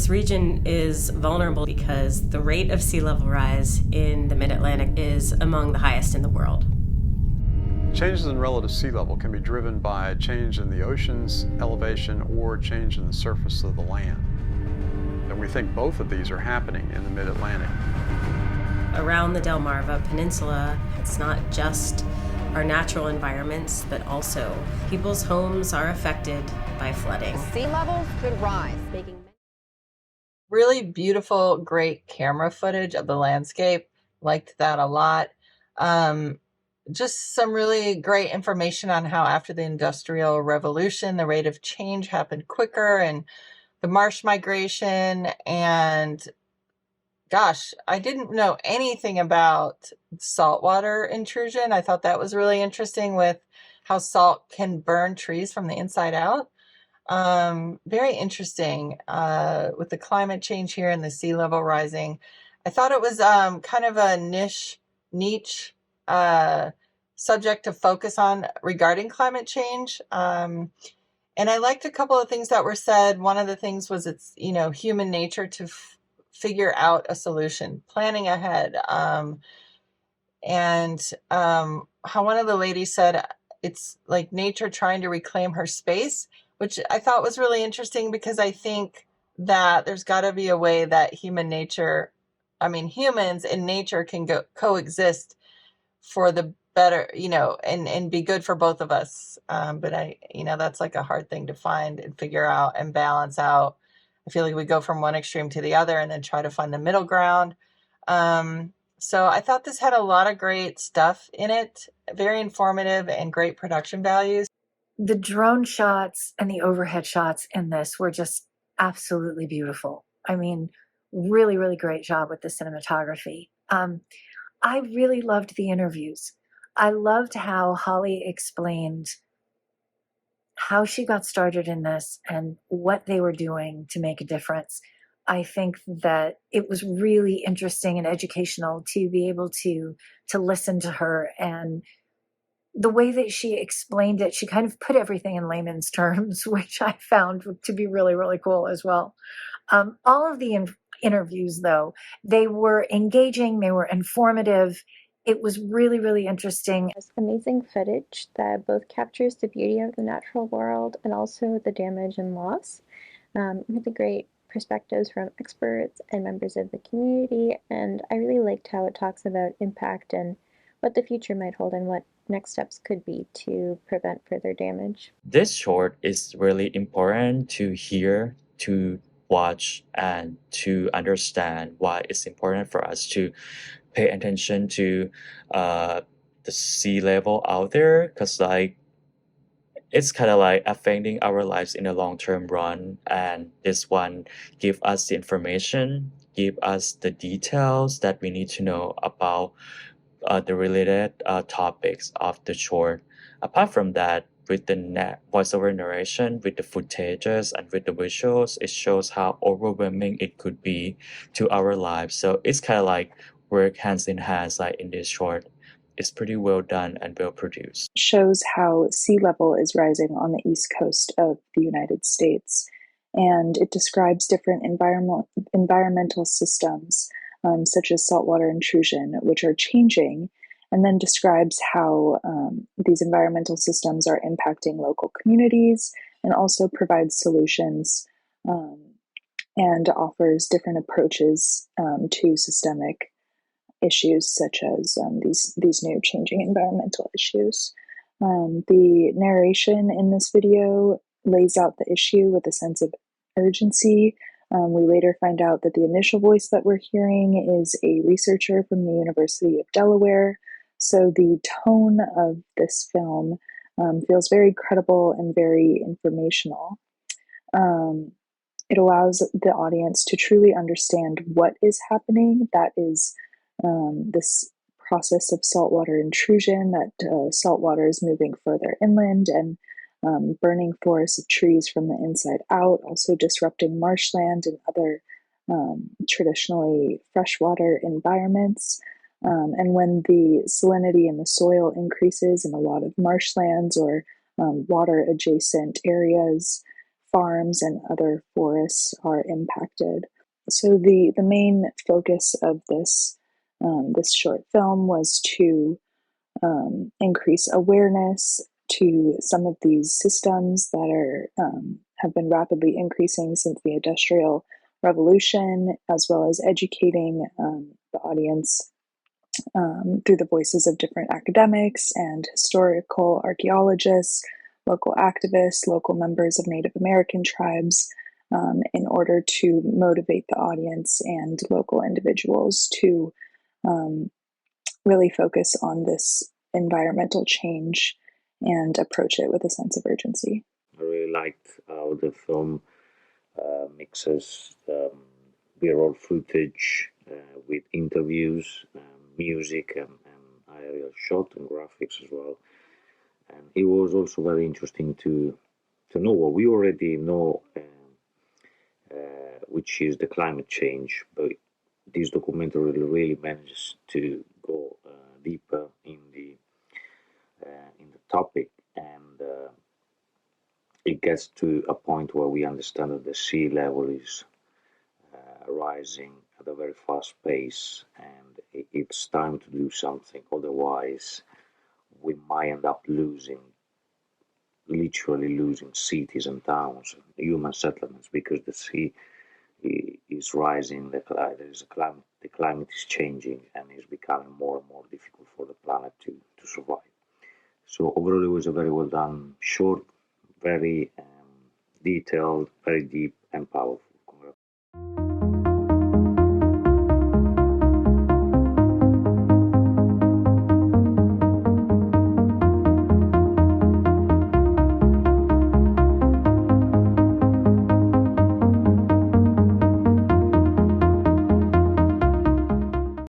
This region is vulnerable because the rate of sea level rise in the mid-Atlantic is among the highest in the world. Changes in relative sea level can be driven by a change in the ocean's elevation or change in the surface of the land. And we think both of these are happening in the mid-Atlantic. Around the Delmarva Peninsula, it's not just our natural environments, but also people's homes are affected by flooding. Sea levels could rise, making really beautiful, great camera footage of the landscape. Liked that a lot. Just some really great information on how after the Industrial Revolution, the rate of change happened quicker, and the marsh migration. And gosh, I didn't know anything about saltwater intrusion. I thought that was really interesting with how salt can burn trees from the inside out. Very interesting with the climate change here and the sea level rising. I thought it was kind of a niche subject to focus on regarding climate change. And I liked a couple of things that were said. One of the things was it's, human nature to figure out a solution, planning ahead. And how one of the ladies said, it's like nature trying to reclaim her space, which I thought was really interesting because I think that there's got to be a way that humans and nature can coexist for the better, and be good for both of us. But that's like a hard thing to find and figure out and balance out. I feel like we go from one extreme to the other and then try to find the middle ground. So I thought this had a lot of great stuff in it, very informative and great production values. The drone shots and the overhead shots in this were just absolutely beautiful. I mean, really, really great job with the cinematography. I really loved the interviews. I loved how Holly explained how she got started in this and what they were doing to make a difference. I think that it was really interesting and educational to be able to listen to her, and the way that she explained it, she kind of put everything in layman's terms, which I found to be really, really cool as well. All of the interviews, though, they were engaging, they were informative. It was really, really interesting. Amazing footage that both captures the beauty of the natural world and also the damage and loss. Really great perspectives from experts and members of the community, and I really liked how it talks about impact and what the future might hold and what next steps could be to prevent further damage. This short is really important to hear, to watch, and to understand why it's important for us to pay attention to the sea level out there, because it's kind of affecting our lives in the long-term run, and this one give us the information, give us the details that we need to know about the related topics of the short. Apart from that, with the voiceover narration, with the footages, and with the visuals, it shows how overwhelming it could be to our lives. So it's kind of work hands in hands in this short. It's pretty well done and well produced. Shows how sea level is rising on the east coast of the United States, and it describes different environmental systems such as saltwater intrusion, which are changing, and then describes how these environmental systems are impacting local communities, and also provides solutions and offers different approaches to systemic issues such as these new changing environmental issues. The narration in this video lays out the issue with a sense of urgency. We later find out that the initial voice that we're hearing is a researcher from the University of Delaware. So the tone of this film feels very credible and very informational. It allows the audience to truly understand what is happening. That is this process of saltwater intrusion, that saltwater is moving further inland and burning forests of trees from the inside out, also disrupting marshland and other traditionally freshwater environments. And when the salinity in the soil increases in a lot of marshlands or water adjacent areas, farms and other forests are impacted. So the main focus of this short film was to increase awareness to some of these systems that are have been rapidly increasing since the Industrial Revolution, as well as educating the audience through the voices of different academics and historical archaeologists, local activists, local members of Native American tribes, in order to motivate the audience and local individuals to really focus on this environmental change and approach it with a sense of urgency. I really liked how the film mixes B-roll footage with interviews, music, and aerial shot and graphics as well. And it was also very interesting to know what we already know, which is the climate change. But this documentary really manages to go deeper in the topic, and it gets to a point where we understand that the sea level is rising at a very fast pace, and it's time to do something. Otherwise, we might end up literally losing cities and towns, human settlements, because the sea is rising. The climate is changing, and it's becoming more and more difficult for the planet to survive. So overall, it was a very well done short, very detailed, very deep, and powerful.